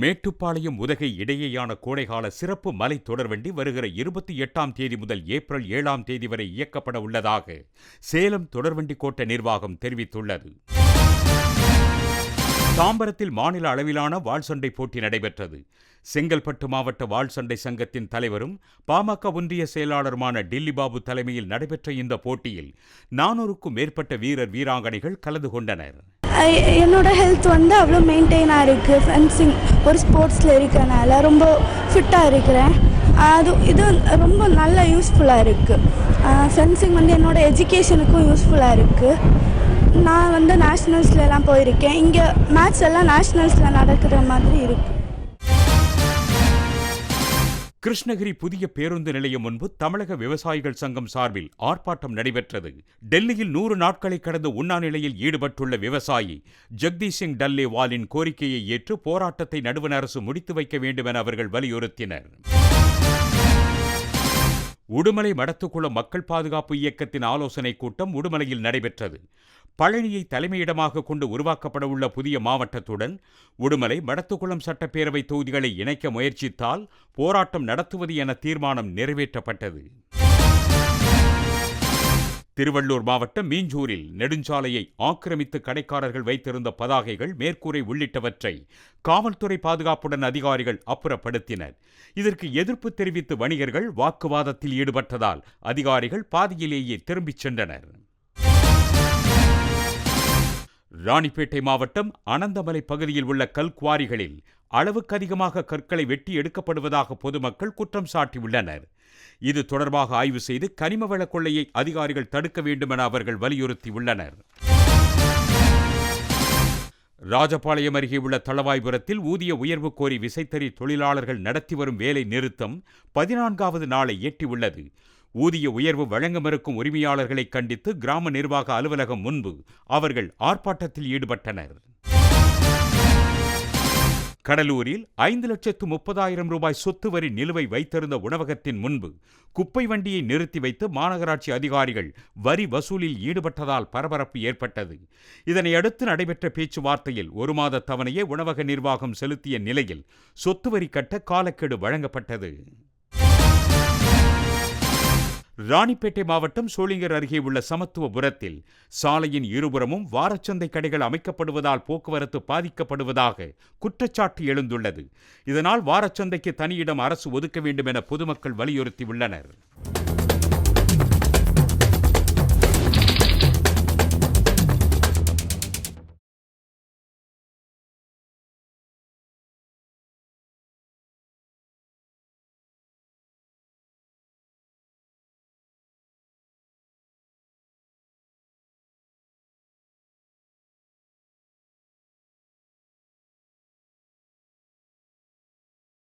மேட்டுப்பாளையம் உதகை இடையேயான கோடைகால சிறப்பு மலை தொடர்வண்டி வருகிற 28ஆம் தேதி முதல் ஏப்ரல் 7ஆம் தேதி வரை இயக்கப்பட உள்ளதாக சேலம் தொடர்வண்டி கோட்ட நிர்வாகம் தெரிவித்துள்ளது. தாம்பரத்தில் மாநில அளவிலான வாள்சண்டை போட்டி நடைபெற்றது. செங்கல்பட்டு மாவட்ட வாள்சண்டை சங்கத்தின் தலைவரும் பாமக ஒன்றிய செயலாளருமான டில்லிபாபு தலைமையில் நடைபெற்ற இந்த போட்டியில் 400க்கும் மேற்பட்ட வீரர் வீராங்கனைகள் கலந்து கொண்டனர். என்னோட ஹெல்த் அவ்வளோ மெயின்டைனாக இருக்குது. ஃபென்சிங் ஒரு ஸ்போர்ட்ஸில் இருக்கனால ரொம்ப ஃபிட்டாக இருக்கிறேன். இது ரொம்ப நல்ல யூஸ்ஃபுல்லாக இருக்குது. ஃபென்சிங் என்னோட எஜுகேஷனுக்கும் யூஸ்ஃபுல்லாக இருக்குது. நான் நேஷ்னல்ஸ்லாம் போயிருக்கேன். இங்கே மேட்ச் எல்லாம் நேஷ்னல்ஸில் நடக்கிற மாதிரி இருக்குது. கிருஷ்ணகிரி புதிய பேருந்து நிலையம் முன்பு தமிழக விவசாயிகள் சங்கம் சார்பில் ஆர்ப்பாட்டம் நடைபெற்றது. டெல்லியில் 100 நாட்களை கடந்து உண்ணாநிலையில் ஈடுபட்டுள்ள விவசாயி ஜெகதீஷ் சிங் டல்லேவாலின் கோரிக்கையை ஏற்று போராட்டத்தை நடுவண் அரசு முடித்து வைக்க வேண்டும் என அவர்கள் வலியுறுத்தினர். உடுமலை மடத்துக்குளம் மக்கள் பாதுகாப்பு இயக்கத்தின் ஆலோசனைக் கூட்டம் உடுமலையில் நடைபெற்றது. பழனியை தலைமையிடமாக கொண்டு உருவாக்கப்பட உள்ள புதிய மாவட்டத்துடன் உடுமலை மடத்துக்குளம் சட்டப்பேரவை தொகுதிகளை இணைக்க முயற்சித்தால் போராட்டம் நடத்துவது என தீர்மானம் நிறைவேற்றப்பட்டது. திருவள்ளூர் மாவட்டம் மீஞ்சூரில் நெடுஞ்சாலையை ஆக்கிரமித்து கடைக்காரர்கள் வைத்திருந்த பதாகைகள், மேற்கூரை உள்ளிட்டவற்றை காவல்துறை பாதுகாப்புடன் அதிகாரிகள் அப்புறப்படுத்தினர். இதற்கு எதிர்ப்பு தெரிவித்து வணிகர்கள் வாக்குவாதத்தில் ஈடுபட்டதால் அதிகாரிகள் பாதியிலேயே திரும்பிச் சென்றனர். ராணிப்பேட்டை மாவட்டம் அனந்தமலை பகுதியில் உள்ள கல்குவாரிகளில் அளவுக்கு அதிகமாக கற்களை வெட்டி எடுக்கப்படுவதாக பொதுமக்கள் குற்றம் சாட்டியுள்ளனர். இது தொடர்பாக ஆய்வு செய்து கனிமவள கொள்ளையை அதிகாரிகள் தடுக்க வேண்டும் என அவர்கள் வலியுறுத்தியுள்ளனர். ராஜபாளையம் அருகே உள்ள தளவாய்புரத்தில் ஊதிய உயர்வு கோரி விசைத்தறி தொழிலாளர்கள் நடத்தி வரும் வேலை நிறுத்தம் 14வது நாளை எட்டியுள்ளது. ஊதிய உயர்வு வழங்க மறுக்கும் உரிமையாளர்களை கண்டித்து கிராம நிர்வாக அலுவலகம் முன்பு அவர்கள் ஆர்ப்பாட்டத்தில் ஈடுபட்டனர். கடலூரில் 5,30,000 ரூபாய் சொத்து வரி நிலுவை வைத்திருந்த உணவகத்தின் முன்பு குப்பை வண்டியை நிறுத்தி வைத்து மாநகராட்சி அதிகாரிகள் வரி வசூலில் ஈடுபட்டதால் பரபரப்பு ஏற்பட்டது. இதனையடுத்து நடைபெற்ற பேச்சுவார்த்தையில் 1 மாத தவணையை உணவக நிர்வாகம் செலுத்திய நிலையில் சொத்து வரி கட்ட காலக்கெடு வழங்கப்பட்டது. ராணிப்பேட்டை மாவட்டம் சோளிங்கர் அருகே உள்ள சமத்துவபுரத்தில் சாலையின் இருபுறமும் வாரச்சந்தை கடைகள் அமைக்கப்படுவதால் போக்குவரத்து பாதிக்கப்படுவதாக குற்றச்சாட்டு எழுந்துள்ளது. இதனால் வாரச்சந்தைக்கு தனியிடம் அரசு ஒதுக்க வேண்டும் என பொதுமக்கள் வலியுறுத்தியுள்ளனர்.